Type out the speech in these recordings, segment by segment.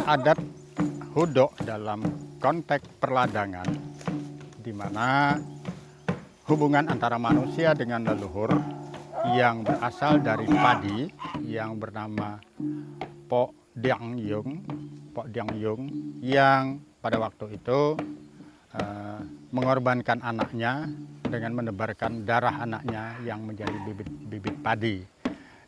adat hudok dalam konteks perladangan, di mana hubungan antara manusia dengan leluhur yang berasal dari padi yang bernama Pok Diang Yung yang pada waktu itu mengorbankan anaknya dengan menebarkan darah anaknya yang menjadi bibit padi.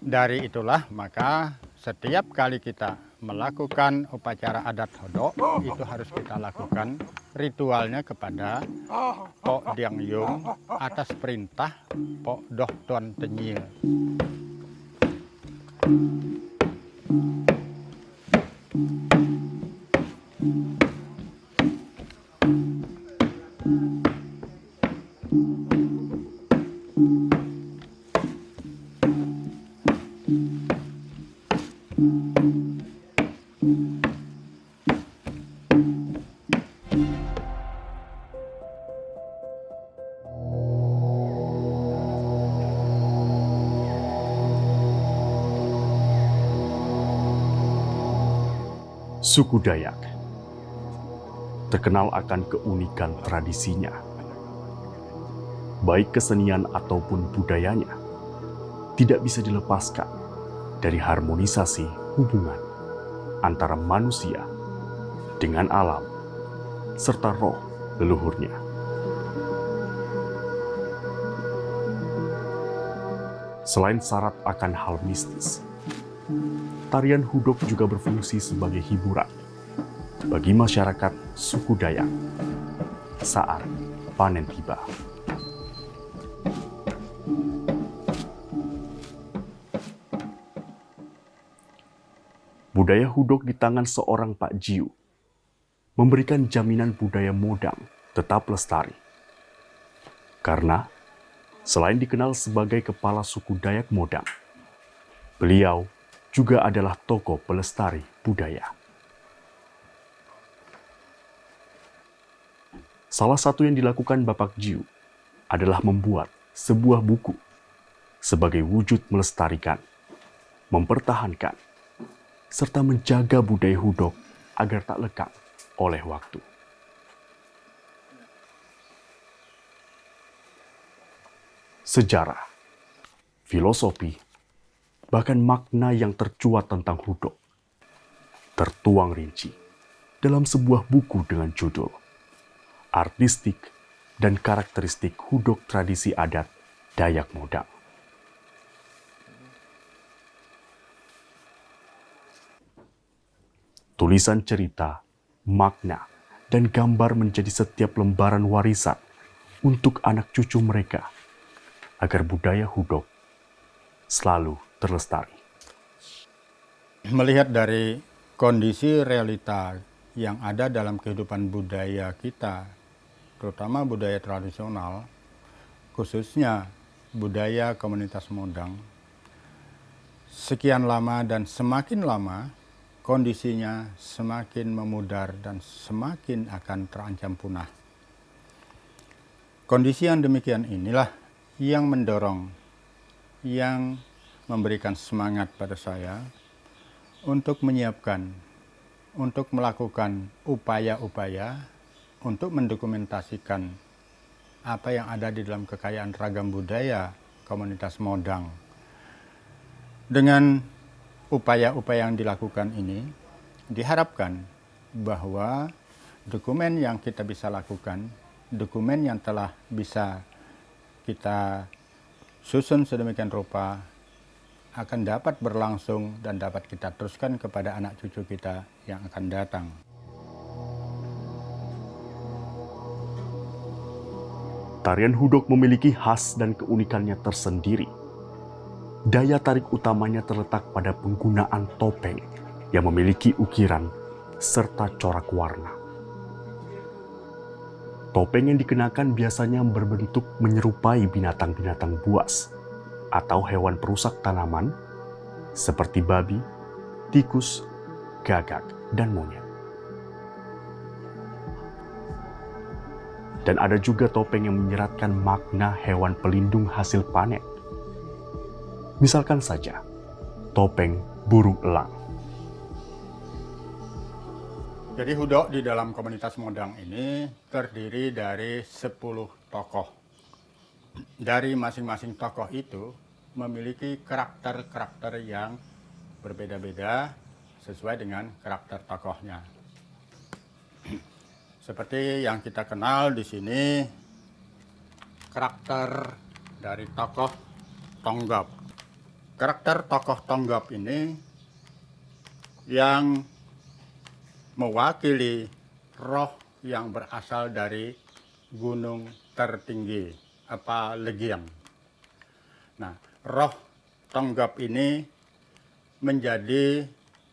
Dari itulah maka setiap kali kita melakukan upacara adat hodok itu harus kita lakukan ritualnya kepada Pok Diang Yung atas perintah Pok Doh Tuan Tenyil. Suku Dayak terkenal akan keunikan tradisinya, baik kesenian ataupun budayanya, tidak bisa dilepaskan dari harmonisasi hubungan antara manusia dengan alam serta roh leluhurnya. Selain syarat akan hal mistis, tarian hudok juga berfungsi sebagai hiburan bagi masyarakat suku Dayak saat panen tiba. Budaya hudok di tangan seorang Pak Jiu memberikan jaminan budaya Modang tetap lestari. Karena selain dikenal sebagai kepala suku Dayak Modang, beliau juga adalah tokoh pelestari budaya. Salah satu yang dilakukan Bapak Jiu adalah membuat sebuah buku sebagai wujud melestarikan, mempertahankan, serta menjaga budaya hudok agar tak lekang oleh waktu. Sejarah, filosofi, bahkan makna yang tercuat tentang hudok tertuang rinci dalam sebuah buku dengan judul Artistik dan Karakteristik Hudok Tradisi Adat Dayak Modang. Tulisan cerita, makna, dan gambar menjadi setiap lembaran warisan untuk anak cucu mereka agar budaya hudok selalu terlestari. Melihat dari kondisi realita yang ada dalam kehidupan budaya kita, terutama budaya tradisional, khususnya budaya komunitas Modang, sekian lama dan semakin lama kondisinya semakin memudar dan semakin akan terancam punah. Kondisi yang demikian inilah yang mendorong, yang memberikan semangat pada saya untuk menyiapkan, untuk melakukan upaya-upaya untuk mendokumentasikan apa yang ada di dalam kekayaan ragam budaya komunitas Modang. Dengan upaya-upaya yang dilakukan ini, diharapkan bahwa dokumen yang kita bisa lakukan, dokumen yang telah bisa kita susun sedemikian rupa akan dapat berlangsung dan dapat kita teruskan kepada anak cucu kita yang akan datang. Tarian hudok memiliki khas dan keunikannya tersendiri. Daya tarik utamanya terletak pada penggunaan topeng yang memiliki ukiran serta corak warna. Topeng yang dikenakan biasanya berbentuk menyerupai binatang-binatang buas atau hewan perusak tanaman seperti babi, tikus, gagak, dan monyet. Dan ada juga topeng yang menyeratkan makna hewan pelindung hasil panen. Misalkan saja, topeng burung elang. Jadi hudok di dalam komunitas Modang ini terdiri dari 10 tokoh. Dari masing-masing tokoh itu memiliki karakter-karakter yang berbeda-beda sesuai dengan karakter tokohnya. Seperti yang kita kenal di sini, karakter dari tokoh Tonggap. Karakter tokoh Tonggap ini yang mewakili roh yang berasal dari gunung tertinggi, apa Legiang. Nah, roh Tonggap ini menjadi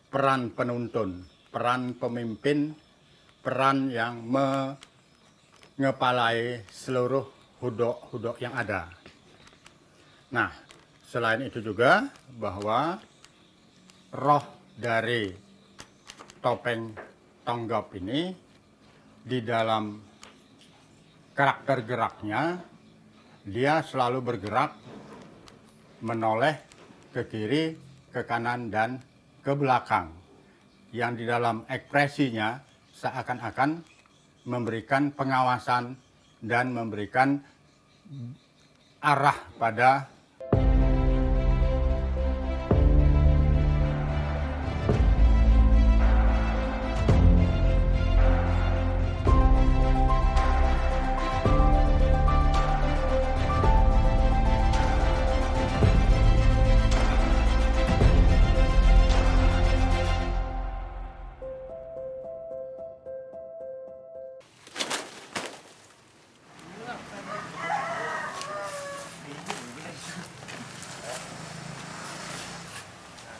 peran penuntun, peran pemimpin, peran yang mengepalai seluruh hudok-hudok yang ada. Nah, selain itu juga bahwa roh dari topeng Tonggap ini di dalam karakter geraknya dia selalu bergerak menoleh ke kiri, ke kanan, dan ke belakang. Yang di dalam ekspresinya seakan-akan memberikan pengawasan dan memberikan arah pada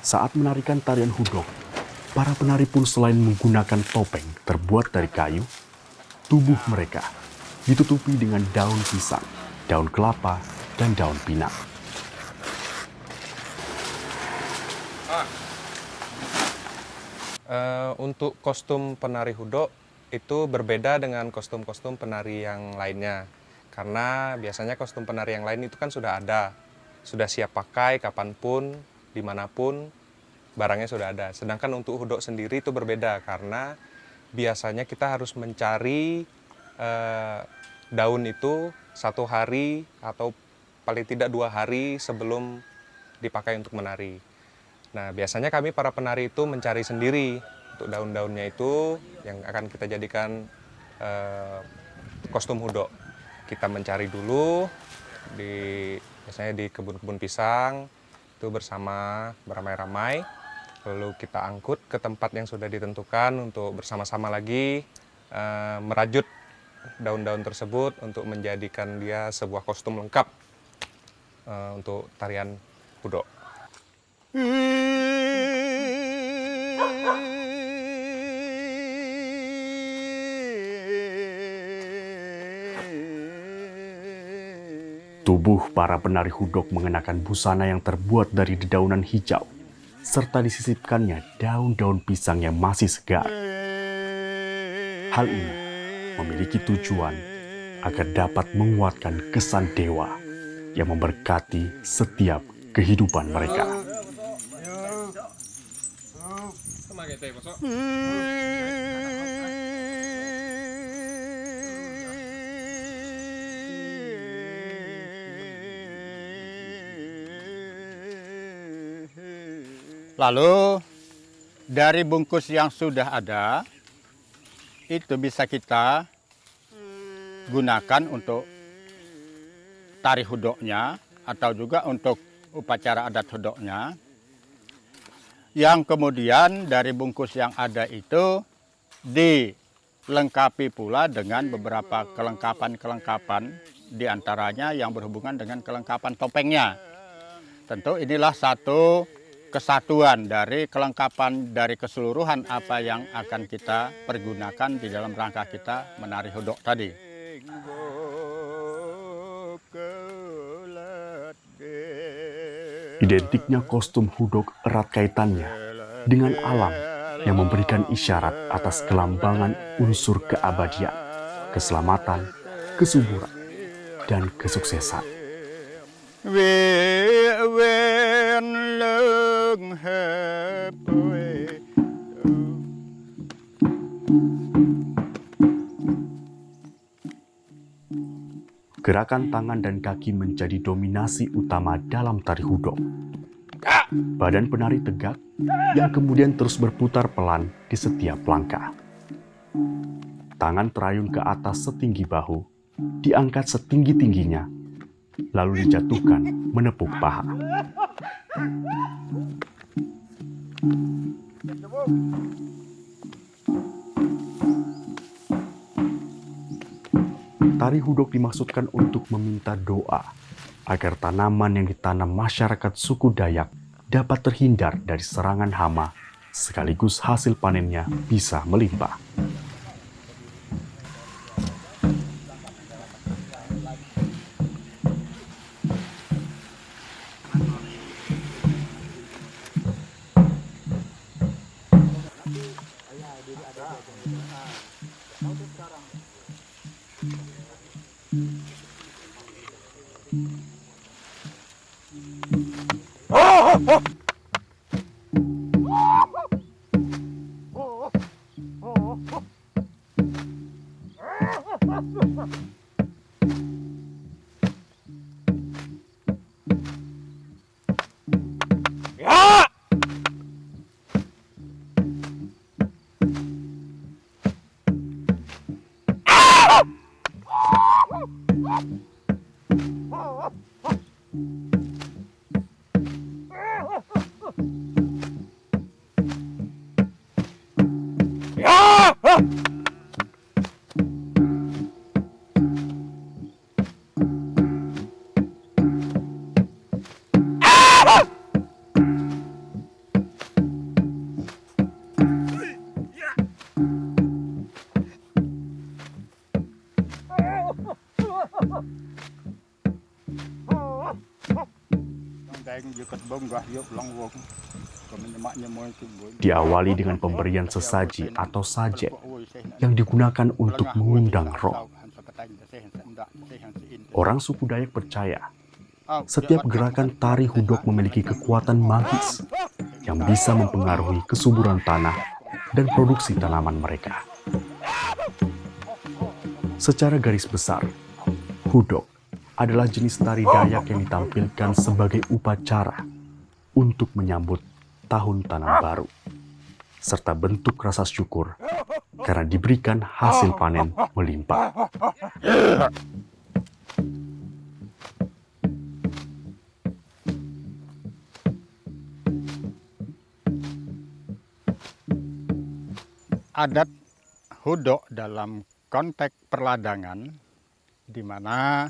Saat menarikan tarian hudok, para penari pun selain menggunakan topeng terbuat dari kayu, tubuh mereka ditutupi dengan daun pisang, daun kelapa, dan daun pinang. Untuk kostum penari hudok itu berbeda dengan kostum-kostum penari yang lainnya. Karena biasanya kostum penari yang lain itu kan sudah ada, sudah siap pakai kapanpun, dimanapun, barangnya sudah ada. Sedangkan untuk hudok sendiri itu berbeda karena biasanya kita harus mencari daun itu 1 hari atau paling tidak 2 hari sebelum dipakai untuk menari. Nah, biasanya kami para penari itu mencari sendiri untuk daun-daunnya itu yang akan kita jadikan kostum hudok. Kita mencari dulu biasanya di kebun-kebun pisang itu bersama beramai-ramai, lalu kita angkut ke tempat yang sudah ditentukan untuk bersama-sama lagi merajut daun-daun tersebut untuk menjadikan dia sebuah kostum lengkap untuk tarian hudok. Tubuh para penari hudok mengenakan busana yang terbuat dari dedaunan hijau, serta disisipkannya daun-daun pisang yang masih segar. Hal ini memiliki tujuan agar dapat menguatkan kesan dewa yang memberkati setiap kehidupan mereka. lalu dari bungkus yang sudah ada itu bisa kita gunakan untuk tari hudoknya atau juga untuk upacara adat hudoknya. Yang kemudian dari bungkus yang ada itu dilengkapi pula dengan beberapa kelengkapan-kelengkapan, diantaranya yang berhubungan dengan kelengkapan topengnya. Tentu inilah satu kesatuan dari kelengkapan dari keseluruhan apa yang akan kita pergunakan di dalam rangka kita menari hudok tadi. Identiknya kostum hudok erat kaitannya dengan alam yang memberikan isyarat atas kelambangan unsur keabadian, keselamatan, kesuburan, dan kesuksesan. Gerakan tangan dan kaki menjadi dominasi utama dalam tari hudok. Badan penari tegak yang kemudian terus berputar pelan di setiap langkah. Tangan terayun ke atas setinggi bahu, diangkat setinggi-tingginya, lalu dijatuhkan menepuk paha. Tari hudok dimaksudkan untuk meminta doa agar tanaman yang ditanam masyarakat suku Dayak dapat terhindar dari serangan hama, sekaligus hasil panennya bisa melimpah. Diawali dengan pemberian sesaji atau sajet yang digunakan untuk mengundang roh. Orang suku Dayak percaya setiap gerakan tari hudok memiliki kekuatan magis yang bisa mempengaruhi kesuburan tanah dan produksi tanaman mereka. Secara garis besar, hudok adalah jenis tari Dayak yang ditampilkan sebagai upacara untuk menyambut tahun tanam baru, serta bentuk rasa syukur karena diberikan hasil panen melimpah. Adat hudok dalam konteks perladangan, di mana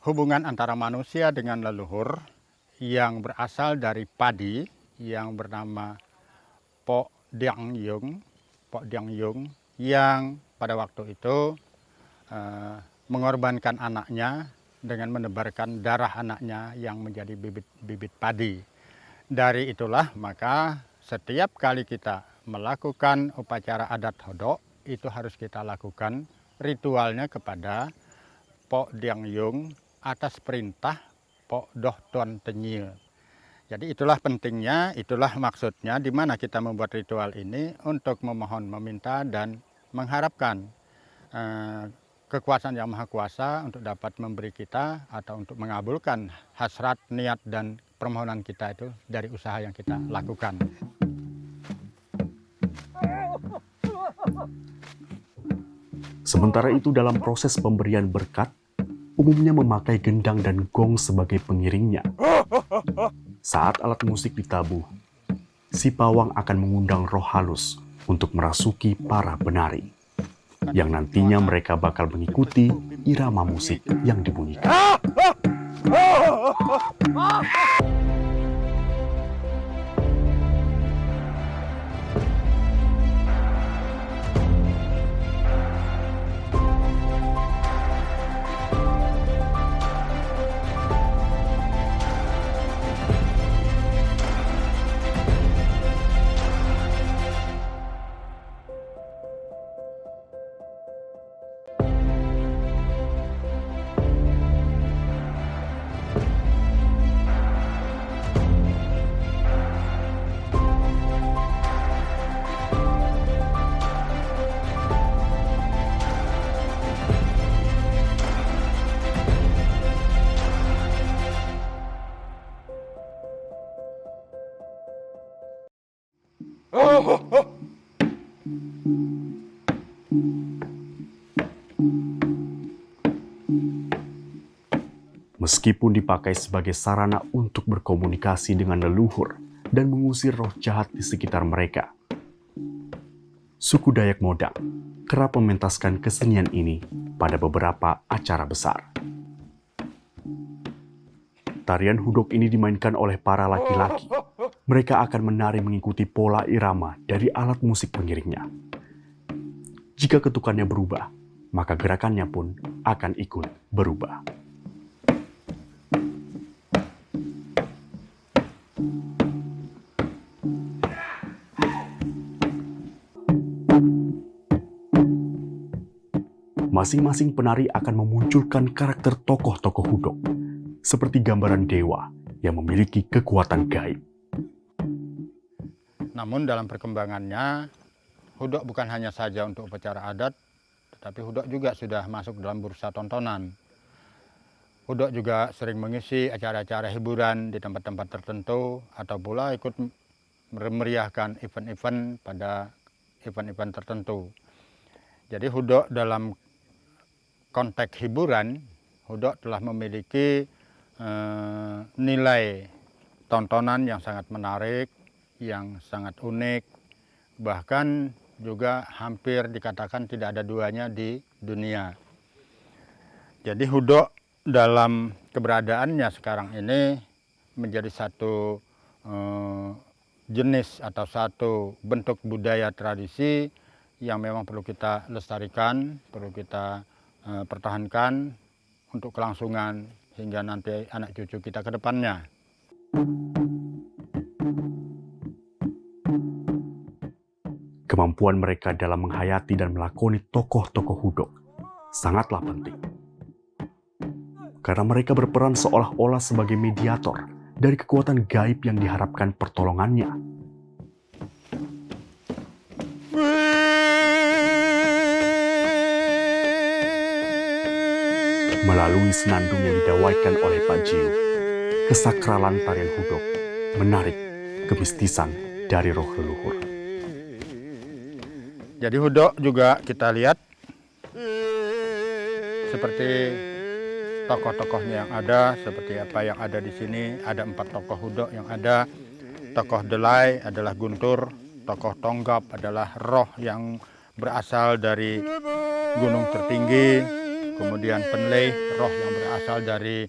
hubungan antara manusia dengan leluhur yang berasal dari padi yang bernama Pok Diang Yung yang pada waktu itu mengorbankan anaknya dengan menebarkan darah anaknya yang menjadi bibit padi. Dari itulah maka setiap kali kita melakukan upacara adat hudok itu harus kita lakukan ritualnya kepada Pok Diang Yung atas perintah Pok Doh Tuan Tenyil. Jadi itulah pentingnya, itulah maksudnya di mana kita membuat ritual ini untuk memohon, meminta dan mengharapkan kekuasaan Yang Maha Kuasa untuk dapat memberi kita atau untuk mengabulkan hasrat, niat dan permohonan kita itu dari usaha yang kita lakukan. Sementara itu dalam proses pemberian berkat, umumnya memakai gendang dan gong sebagai pengiringnya. Saat alat musik ditabuh, si pawang akan mengundang roh halus untuk merasuki para penari, yang nantinya mereka bakal mengikuti irama musik yang dibunyikan. Meskipun dipakai sebagai sarana untuk berkomunikasi dengan leluhur dan mengusir roh jahat di sekitar mereka, suku Dayak Modang kerap mementaskan kesenian ini pada beberapa acara besar. Tarian hudok ini dimainkan oleh para laki-laki. Mereka akan menari mengikuti pola irama dari alat musik pengiringnya. Jika ketukannya berubah, maka gerakannya pun akan ikut berubah. Masing-masing penari akan memunculkan karakter tokoh-tokoh hudok, seperti gambaran dewa yang memiliki kekuatan gaib. Namun dalam perkembangannya, hudok bukan hanya saja untuk upacara adat, tetapi hudok juga sudah masuk dalam bursa tontonan. Hudok juga sering mengisi acara-acara hiburan di tempat-tempat tertentu, atau pula ikut memeriahkan event-event pada event-event tertentu. Jadi hudok dalam konteks hiburan, hudok telah memiliki nilai tontonan yang sangat menarik, yang sangat unik, bahkan juga hampir dikatakan tidak ada duanya di dunia. Jadi hudok dalam keberadaannya sekarang ini menjadi satu jenis atau satu bentuk budaya tradisi yang memang perlu kita lestarikan, perlu kita pertahankan untuk kelangsungan hingga nanti anak cucu kita ke depannya. Kemampuan mereka dalam menghayati dan melakoni tokoh-tokoh hudok sangatlah penting. Karena mereka berperan seolah-olah sebagai mediator dari kekuatan gaib yang diharapkan pertolongannya. Melalui senandung yang didawaikan oleh Pak Jiu, kesakralan tarian hudok menarik kemistisan dari roh leluhur. Jadi hudok juga kita lihat seperti tokoh-tokohnya yang ada, seperti apa yang ada di sini. Ada 4 tokoh hudok yang ada. Tokoh Delai adalah guntur, tokoh Tonggap adalah roh yang berasal dari gunung tertinggi. Kemudian Penleh, roh yang berasal dari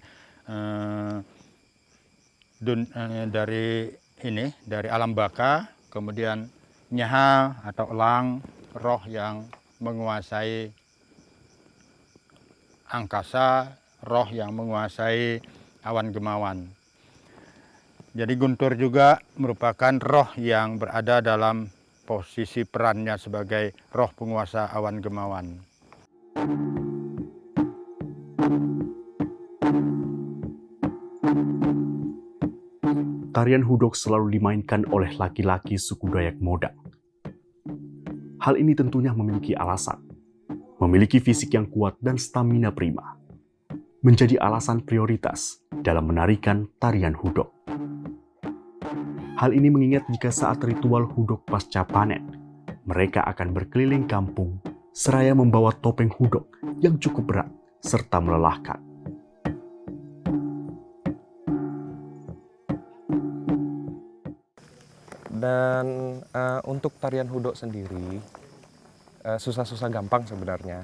alam baka. Kemudian Nyaha atau Elang, roh yang menguasai angkasa, roh yang menguasai awan gemawan. Jadi guntur juga merupakan roh yang berada dalam posisi perannya sebagai roh penguasa awan gemawan. Tarian hudok selalu dimainkan oleh laki-laki suku Dayak Modang. Hal ini tentunya memiliki alasan. Memiliki fisik yang kuat dan stamina prima menjadi alasan prioritas dalam menarikan tarian hudok. Hal ini mengingat jika saat ritual hudok pasca panen, mereka akan berkeliling kampung seraya membawa topeng hudok yang cukup berat serta melelahkan. Dan untuk tarian hudok sendiri susah-susah gampang sebenarnya,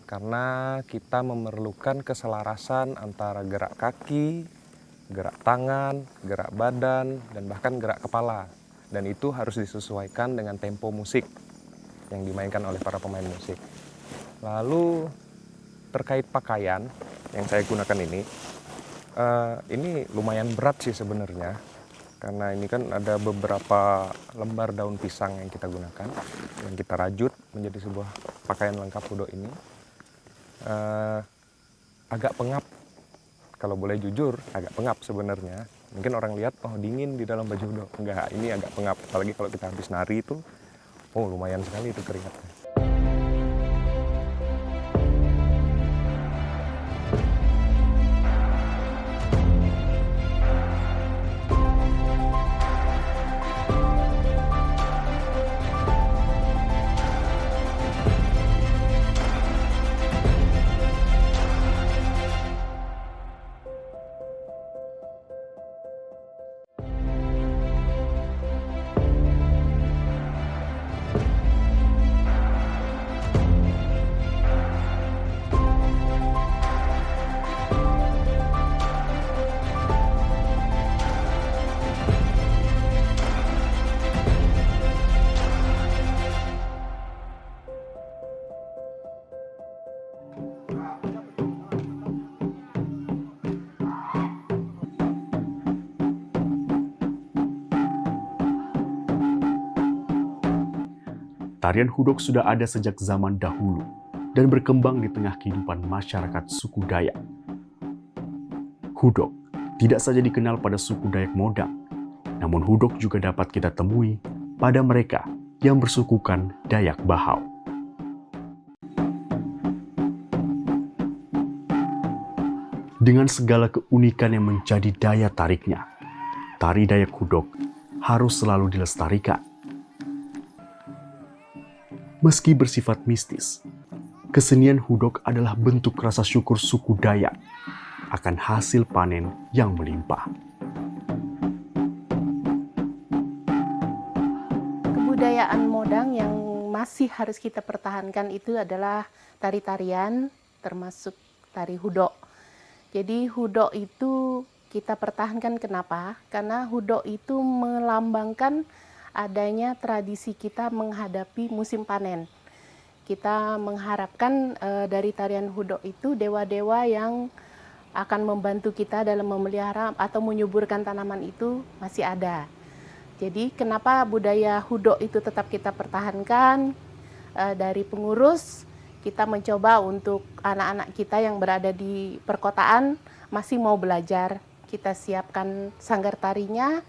karena kita memerlukan keselarasan antara gerak kaki, gerak tangan, gerak badan, dan bahkan gerak kepala. Dan itu harus disesuaikan dengan tempo musik yang dimainkan oleh para pemain musik. Lalu terkait pakaian yang saya gunakan ini lumayan berat sih sebenarnya. Karena ini kan ada beberapa lembar daun pisang yang kita gunakan, yang kita rajut menjadi sebuah pakaian lengkap hudok ini. Agak pengap, kalau boleh jujur agak pengap sebenarnya. Mungkin orang lihat, oh dingin di dalam baju hudok. Enggak, ini agak pengap, apalagi kalau kita habis nari itu, oh lumayan sekali itu keringatnya. Tarian hudok sudah ada sejak zaman dahulu dan berkembang di tengah kehidupan masyarakat suku Dayak. Hudok tidak saja dikenal pada suku Dayak Modang, namun hudok juga dapat kita temui pada mereka yang bersukukan Dayak Bahau. Dengan segala keunikan yang menjadi daya tariknya, tari Dayak Hudok harus selalu dilestarikan. Meski bersifat mistis, kesenian hudok adalah bentuk rasa syukur suku Dayak akan hasil panen yang melimpah. Kebudayaan Modang yang masih harus kita pertahankan itu adalah tari-tarian, termasuk tari hudok. Jadi hudok itu kita pertahankan kenapa? Karena hudok itu melambangkan adanya tradisi kita menghadapi musim panen. Kita mengharapkan dari tarian hudok itu dewa-dewa yang akan membantu kita dalam memelihara atau menyuburkan tanaman itu masih ada. Jadi kenapa budaya hudok itu tetap kita pertahankan? Dari pengurus kita mencoba untuk anak-anak kita yang berada di perkotaan masih mau belajar. Kita siapkan sanggar tarinya,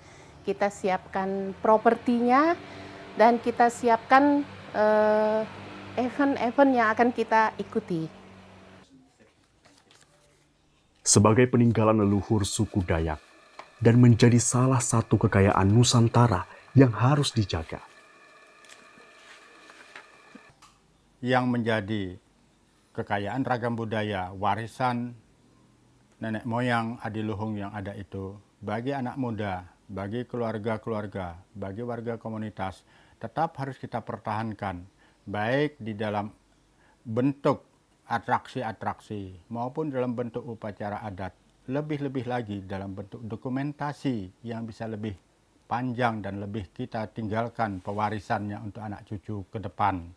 kita siapkan propertinya, dan kita siapkan event-event yang akan kita ikuti. Sebagai peninggalan leluhur suku Dayak dan menjadi salah satu kekayaan Nusantara yang harus dijaga. Yang menjadi kekayaan ragam budaya, warisan nenek moyang adiluhung yang ada itu, bagi anak muda, bagi keluarga-keluarga, bagi warga komunitas, tetap harus kita pertahankan, baik di dalam bentuk atraksi-atraksi maupun dalam bentuk upacara adat, lebih-lebih lagi dalam bentuk dokumentasi yang bisa lebih panjang dan lebih kita tinggalkan pewarisannya untuk anak cucu ke depan.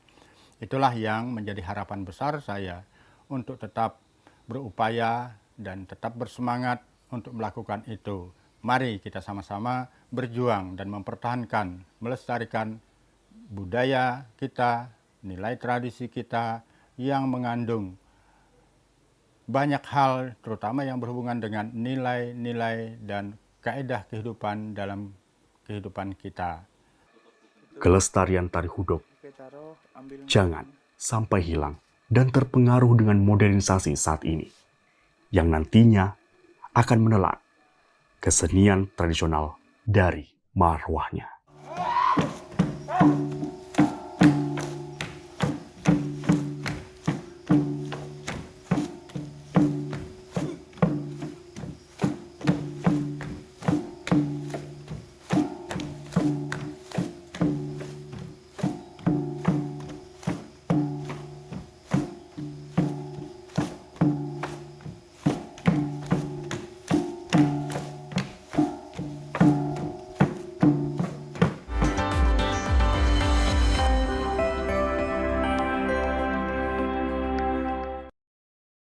Itulah yang menjadi harapan besar saya untuk tetap berupaya dan tetap bersemangat untuk melakukan itu. Mari kita sama-sama berjuang dan mempertahankan, melestarikan budaya kita, nilai tradisi kita yang mengandung banyak hal, terutama yang berhubungan dengan nilai-nilai dan kaidah kehidupan dalam kehidupan kita. Kelestarian tari hudok jangan sampai hilang dan terpengaruh dengan modernisasi saat ini, yang nantinya akan menelan kesenian tradisional dari marwahnya.